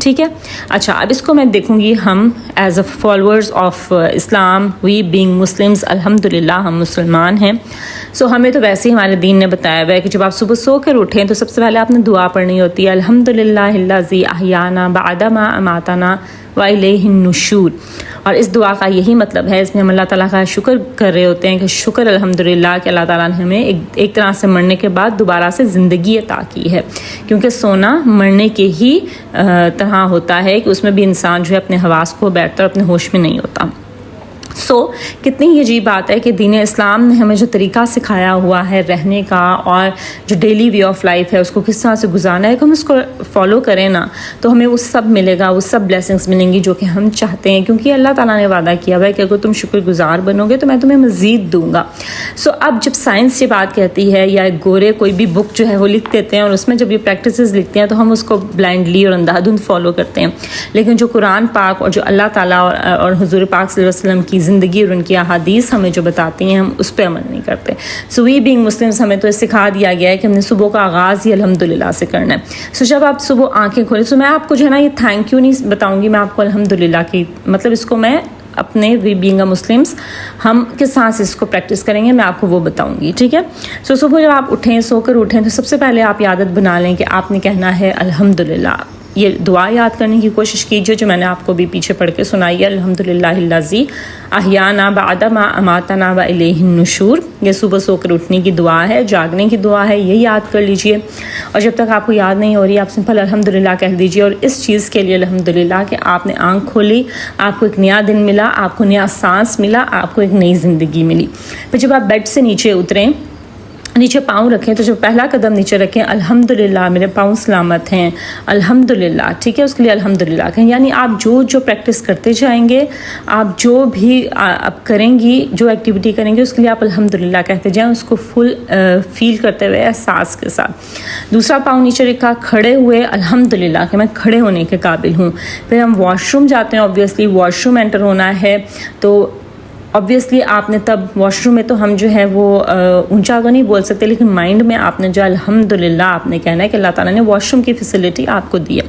ٹھیک ہے. اچھا اب اس کو میں دیکھوں گی ہم as a followers of Islam, we being Muslims, الحمد للہ ہم مسلمان ہیں. سو ہمیں تو ویسے ہی ہمارے دین نے بتایا ہوا ہے کہ جب آپ صبح سو کر اٹھیں تو سب سے پہلے آپ نے دعا پڑھنی ہوتی ہے، الحمد للہ الذی احیانا بعد ما اماتنا وإلیہ النشور. اور اس دعا کا یہی مطلب ہے، اس میں ہم اللہ تعالیٰ کا شکر کر رہے ہوتے ہیں کہ شکر الحمدللہ کہ اللہ تعالیٰ نے ہمیں ایک طرح سے مرنے کے بعد دوبارہ سے زندگی عطا کی ہے، کیونکہ سونا مرنے کے ہی طرح ہوتا ہے کہ اس میں بھی انسان جو ہے اپنے حواس کو بیٹھتا اور اپنے ہوش میں نہیں ہوتا. سو کتنی ہی عجیب بات ہے کہ دین اسلام نے ہمیں جو طریقہ سکھایا ہوا ہے رہنے کا اور جو ڈیلی وے آف لائف ہے اس کو کس طرح سے گزارنا ہے، کہ ہم اس کو فالو کریں نا تو ہمیں وہ سب ملے گا، وہ سب بلیسنگز ملیں گی جو کہ ہم چاہتے ہیں، کیونکہ اللہ تعالیٰ نے وعدہ کیا ہوا ہے کہ اگر تم شکر گزار بنو گے تو میں تمہیں مزید دوں گا. سو اب جب سائنس یہ بات کہتی ہے یا گورے کوئی بھی بک جو ہے وہ لکھ دیتے ہیں اور اس میں جب یہ پریکٹسز لکھتے ہیں تو ہم اس کو بلائنڈلی اور اندھا دھند فالو کرتے ہیں، لیکن جو قرآن پاک اور جو اللہ تعالیٰ اور حضور پاک صلی اللہ علیہ وسلم کی زندگی اور ان کی احادیث ہمیں جو بتاتی ہیں ہم اس پہ عمل نہیں کرتے. سو وی بینگ مسلمس ہمیں تو سکھا دیا گیا ہے کہ ہم نے صبح کا آغاز ہی الحمدللہ سے کرنا ہے. سو جب آپ صبح آنکھیں کھولیں، سو میں آپ کو جو ہے نا یہ تھینک یو نہیں بتاؤں گی، میں آپ کو الحمدللہ کی مطلب اس کو میں اپنے وی بینگ مسلمس ہم کس طرح سے اس کو پریکٹس کریں گے میں آپ کو وہ بتاؤں گی. ٹھیک ہے. سو صبح جب آپ اٹھیں، سو کر اٹھیں تو سب سے پہلے آپ عادت بنا لیں کہ آپ نے کہنا ہے الحمدللہ. یہ دعا یاد کرنے کی کوشش کیجیے جو میں نے آپ کو بھی پیچھے پڑھ کے سنائی ہے، الحمد للہ الذی احیانا بعد ما اماتنا والیہ النشور. یہ صبح سو کر اٹھنے کی دعا ہے، جاگنے کی دعا ہے، یہ یاد کر لیجئے. اور جب تک آپ کو یاد نہیں ہو رہی آپ سمپل الحمد للہ کہہ دیجیے، اور اس چیز کے لیے الحمد للہ کہ آپ نے آنکھ کھولی، آپ کو ایک نیا دن ملا، آپ کو نیا سانس ملا، آپ کو ایک نئی زندگی ملی. پھر جب آپ بیڈ سے نیچے اتریں، نیچے پاؤں رکھیں تو جب پہلا قدم نیچے رکھیں الحمدللہ میرے پاؤں سلامت ہیں الحمدللہ. ٹھیک ہے. اس کے لیے الحمدللہ کہیں، یعنی آپ جو پریکٹس کرتے جائیں گے، آپ جو بھی آپ کریں گی، جو ایکٹیویٹی کریں گے اس کے لیے آپ الحمدللہ کہتے جائیں، اس کو فل فیل کرتے ہوئے احساس کے ساتھ. دوسرا پاؤں نیچے رکھا، کھڑے ہوئے الحمدللہ کہ میں کھڑے ہونے کے قابل ہوں. پھر ہم واش روم جاتے ہیں، اوبویسلی واش روم انٹر ہونا ہے تو obviously آپ نے تب واش روم میں تو ہم جو ہے وہ اونچا تو نہیں بول سکتے، لیکن مائنڈ میں آپ نے جو الحمدللہ آپ نے کہنا ہے کہ اللہ تعالیٰ نے واش روم کی فیسلٹی آپ کو دی ہے.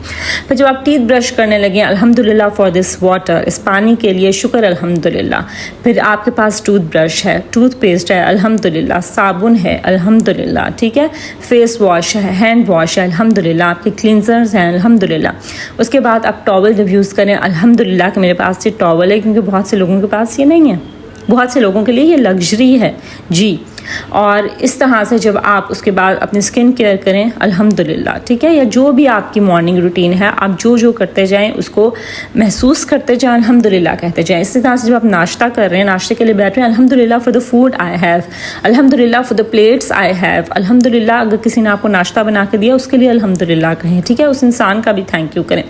پھر جب آپ ٹیتھ برش کرنے لگیں الحمدللہ فار دس واٹر، اس پانی کے لیے شکر الحمدللہ. پھر آپ کے پاس ٹوتھ برش ہے، ٹوتھ پیسٹ ہے الحمدللہ، صابن ہے الحمدللہ. ٹھیک ہے. فیس واش ہے، ہینڈ واش ہے الحمدللہ، آپ کے کلینزرز ہیں الحمدللہ. اس کے بعد آپ ٹاول جب یوز کریں الحمدللہ کہ میرے پاس یہ ٹاول ہے، کیونکہ بہت سے لوگوں کے پاس یہ نہیں ہے، بہت سے لوگوں کے لیے یہ لگژری ہے جی. اور اس طرح سے جب آپ اس کے بعد اپنی سکن کیئر کریں الحمدللہ. ٹھیک ہے. یا جو بھی آپ کی مارننگ روٹین ہے آپ جو کرتے جائیں اس کو محسوس کرتے جائیں الحمدللہ کہتے جائیں. اسی طرح سے جب آپ ناشتہ کر رہے ہیں، ناشتے کے لیے بیٹھ رہے ہیں الحمدللہ for the food I have, الحمدللہ for the plates I have, الحمدللہ اگر کسی نے آپ کو ناشتہ بنا کے دیا اس کے لیے الحمدللہ کہیں. ٹھیک ہے. اس انسان کا بھی تھینک یو کریں.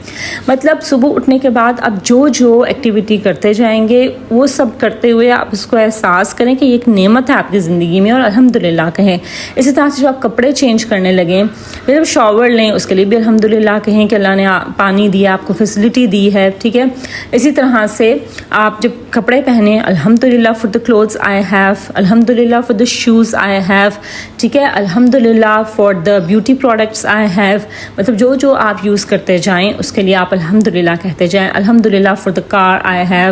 مطلب صبح اٹھنے کے بعد آپ جو ایکٹیویٹی کرتے جائیں گے وہ سب کرتے ہوئے آپ اس کو احساس کریں کہ یہ ایک نعمت ہے آپ کی زندگی میں اور الحمدللہ کہیں. اسی طرح سے جب آپ کپڑے چینج کرنے لگیں، پھر جب شاور لیں اس کے لیے بھی الحمدللہ کہیں کہ اللہ نے پانی دیا، آپ کو فیسلٹی دی ہے. ٹھیک ہے. اسی طرح سے آپ جب کپڑے پہنیں الحمدللہ for the clothes I have, الحمدللہ for the shoes I have. ٹھیک ہے. الحمدللہ for the beauty products I have. مطلب جو آپ یوز کرتے جائیں اس کے لیے آپ الحمدللہ کہتے جائیں. الحمدللہ for the car I have,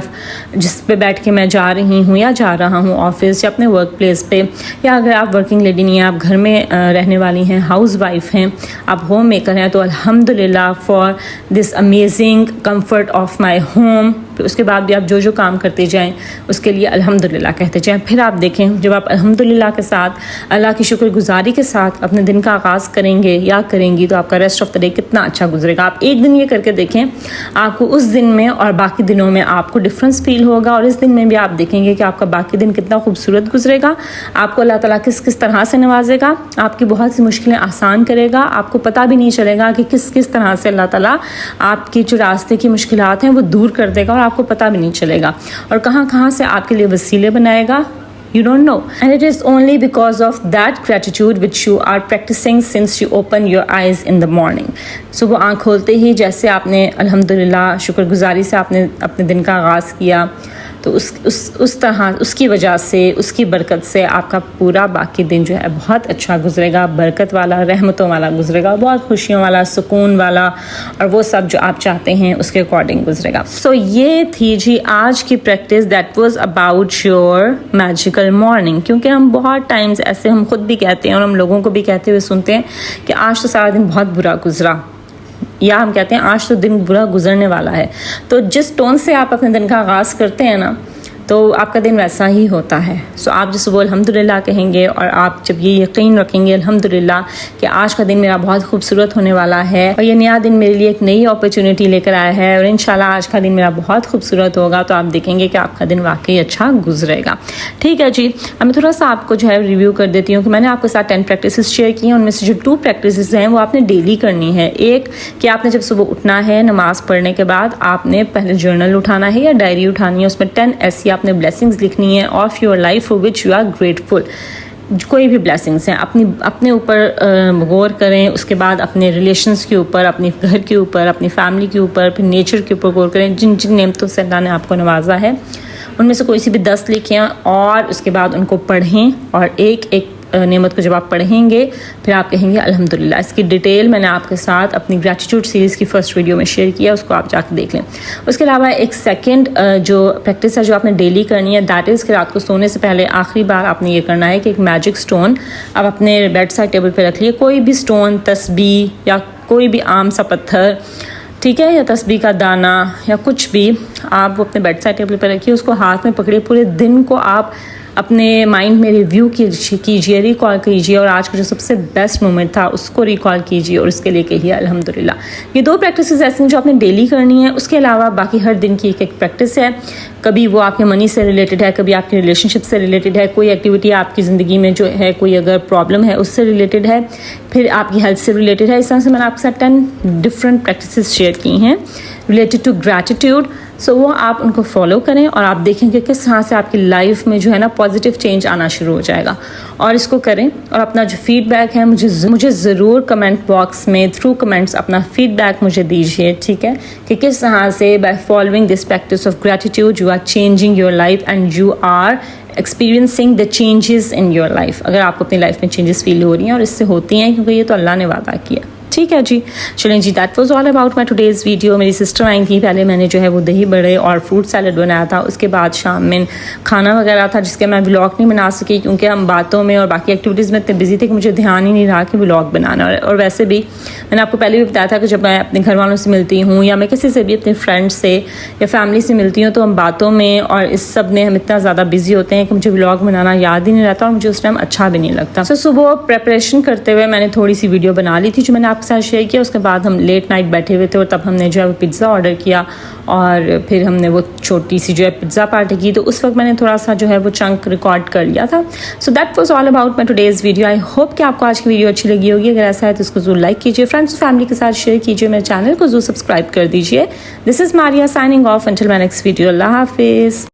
جس پہ بیٹھ کے میں جا رہی ہوں یا جا رہا ہوں آفس یا اپنے ورک پلیس پہ، یا اگر آپ ورکنگ لیڈی نہیں ہیں، آپ گھر میں رہنے والی ہیں، ہاؤس وائف ہیں، آپ ہوم میکر ہیں، تو الحمدللہ for this amazing comfort of my home. اس کے بعد بھی آپ جو کام کرتے جائیں اس کے لیے الحمدللہ کہتے جائیں. پھر آپ دیکھیں جب آپ الحمدللہ کے ساتھ اللہ کی شکر گزاری کے ساتھ اپنے دن کا آغاز کریں گے یا کریں گی تو آپ کا ریسٹ آف دا ڈے کتنا اچھا گزرے گا. آپ ایک دن یہ کر کے دیکھیں، آپ کو اس دن میں اور باقی دنوں میں آپ کو ڈفرینس فیل ہوگا، اور اس دن میں بھی آپ دیکھیں گے کہ آپ کا باقی دن کتنا خوبصورت گزرے گا. آپ کو اللہ تعالیٰ کس طرح سے نوازے گا، آپ کی بہت سی مشکلیں آسان کرے گا. آپ کو پتہ بھی نہیں چلے گا کہ کس طرح سے اللہ تعالیٰ آپ کی جو راستے کی مشکلات ہیں وہ دور کر دے گا، اور آپ کو پتہ بھی نہیں چلے گا، اور کہاں سے آپ کے لیے وسیلے بنائے گا. You don't know. And it is only because of that gratitude which you are practicing since you open your eyes in the morning. صبح آنکھ کھولتے ہی جیسے آپ نے الحمدللہ شکر گزاری سے آپ نے اپنے دن کا آغاز کیا، تو اس طرح اس کی وجہ سے اس کی برکت سے آپ کا پورا باقی دن جو ہے بہت اچھا گزرے گا، برکت والا، رحمتوں والا گزرے گا، بہت خوشیوں والا، سکون والا، اور وہ سب جو آپ چاہتے ہیں اس کے اکارڈنگ گزرے گا. سو یہ تھی جی آج کی practice, that was about your magical morning. کیونکہ ہم بہت ٹائمز ایسے ہم خود بھی کہتے ہیں اور ہم لوگوں کو بھی کہتے ہوئے سنتے ہیں کہ آج تو سارا دن بہت برا گزرا، یا ہم کہتے ہیں آج تو دن برا گزرنے والا ہے. تو جس ٹون سے آپ اپنے دن کا آغاز کرتے ہیں نا تو آپ کا دن ویسا ہی ہوتا ہے. سو آپ جو صبح الحمدللہ کہیں گے اور آپ جب یہ یقین رکھیں گے الحمدللہ کہ آج کا دن میرا بہت خوبصورت ہونے والا ہے اور یہ نیا دن میرے لیے ایک نئی اپرچونٹی لے کر آیا ہے اور انشاءاللہ آج کا دن میرا بہت خوبصورت ہوگا، تو آپ دیکھیں گے کہ آپ کا دن واقعی اچھا گزرے گا. ٹھیک ہے جی، اب میں تھوڑا سا آپ کو جو ہے ریویو کر دیتی ہوں کہ میں نے آپ کے ساتھ 10 پریکٹسز شیئر کی ہیں. ان میں سے جو 2 پریکٹسز ہیں وہ آپ نے ڈیلی کرنی ہے. ایک کہ آپ نے جب صبح اٹھنا ہے نماز پڑھنے کے بعد آپ نے پہلے جرنل اٹھانا ہے یا ڈائری اٹھانی ہے، اس میں 10 ایسی آپ نے بلیسنگز لکھنی ہے of your life for which you are grateful. کوئی بھی بلیسنگس ہیں اپنے اوپر غور کریں، اس کے بعد اپنے ریلیشنز کے اوپر، اپنے گھر کے اوپر، اپنی فیملی کے اوپر، پھر نیچر کے اوپر غور کریں. جن جن نعمتوں سے اللہ نے آپ کو نوازا ہے ان میں سے کوئی سی بھی 10 لکھیں اور اس کے بعد ان کو پڑھیں، اور ایک ایک نعمت کو جب آپ پڑھیں گے پھر آپ کہیں گے الحمدللہ. اس کی ڈیٹیل میں نے آپ کے ساتھ اپنی گریٹیٹیوڈ سیریز کی فرسٹ ویڈیو میں شیئر کیا، اس کو آپ جا کے دیکھ لیں. اس کے علاوہ ایک سیکنڈ جو پریکٹس ہے جو آپ نے ڈیلی کرنی ہے، دیٹ از کہ رات کو سونے سے پہلے آخری بار آپ نے یہ کرنا ہے کہ ایک میجک سٹون آپ اپنے بیڈ سائڈ ٹیبل پہ رکھ لیے. کوئی بھی سٹون، تسبیح یا کوئی بھی عام سا پتھر، ٹھیک ہے، یا تسبیح کا دانہ یا کچھ بھی، آپ وہ اپنے بیڈ سائڈ ٹیبل پہ رکھیے، اس کو ہاتھ میں پکڑے. پورے دن کو آپ اپنے مائنڈ میں ریویو کیجیے، ریکال کیجیے، اور آج کا جو سب سے بیسٹ مومنٹ تھا اس کو ریکال کیجیے اور اس کے لیے کہیے الحمدللہ. یہ 2 پریکٹسز ایسی ہیں جو آپ نے ڈیلی کرنی ہے. اس کے علاوہ باقی ہر دن کی ایک پریکٹس ہے. کبھی وہ آپ کے منی سے ریلیٹڈ ہے، کبھی آپ کی ریلیشن شپ سے ریلیٹڈ ہے، کوئی ایکٹیویٹی آپ کی زندگی میں جو ہے، کوئی اگر پرابلم ہے اس سے ریلیٹڈ ہے، پھر آپ کی ہیلتھ سے ریلیٹڈ ہے. اس طرح سے میں نے آپ کے ساتھ 10 ڈفرینٹ پریکٹسز شیئر کی ہیں ریلیٹڈ ٹو گریٹیٹیوڈ. سو وہ آپ ان کو فالو کریں اور آپ دیکھیں کہ کس طرح سے آپ کی لائف میں جو ہے نا پازیٹیو چینج آنا شروع ہو جائے گا. اور اس کو کریں اور اپنا جو فیڈ بیک ہے مجھے ضرور کمنٹ باکس میں تھرو کمنٹس اپنا فیڈ بیک مجھے دیجیے. ٹھیک ہے، کہ کس طرح سے by following this practice of gratitude you are changing your life and you are experiencing the changes in your life. اگر آپ کو اپنی لائف میں چینجز فیل ہو رہی ہیں، اور اس سے ہوتی ہیں کیونکہ یہ تو اللہ نے وعدہ کیا. ٹھیک ہے جی، چلیں جی، that was all about my today's video. میری سسٹر آئی تھی، پہلے میں نے جو ہے وہ دہی بڑے اور فروٹ سیلڈ بنایا تھا. اس کے بعد شام میں کھانا وغیرہ تھا جس کے میں ولاگ نہیں بنا سکی کیونکہ ہم باتوں میں اور باقی ایکٹیویٹیز میں اتنے بزی تھے کہ مجھے دھیان ہی نہیں رہا کہ ولاگ بنانا. اور ویسے بھی میں نے آپ کو پہلے بھی بتایا تھا کہ جب میں اپنے گھر والوں سے ملتی ہوں یا میں کسی سے بھی اپنے فرینڈ سے یا فیملی سے ملتی ہوں تو ہم باتوں میں اور اس سب میں ہم اتنا زیادہ بزی ہوتے ہیں کہ مجھے ولاگ بنانا یاد ہی نہیں رہتا اور مجھے اس ٹائم اچھا بھی نہیں لگتا. سو صبح پریپریشن کرتے ہوئے میں نے تھوڑی سی ویڈیو بنا لی تھی جو میں نے آپ کے ساتھ شیئر کیا. اس کے بعد ہم لیٹ نائٹ بیٹھے ہوئے تھے اور تب ہم نے جو ہے وہ پیزا آرڈر کیا اور پھر ہم نے وہ چھوٹی سی جو ہے پیزا پارٹی کی. تو اس وقت میں نے تھوڑا سا جو ہے وہ چنک ریکارڈ کر لیا تھا. So that was all about my today's video. I hope کہ آپ کو آج کی ویڈیو اچھی لگی ہوگی. اگر ایسا ہے تو اس کو ضرور لائک کیجیے، فرینڈس فیملی کے ساتھ شیئر کیجیے، میرے چینل کو ضرور سبسکرائب کر دیجیے. This is Maria signing off until my next video. اللہ حافظ.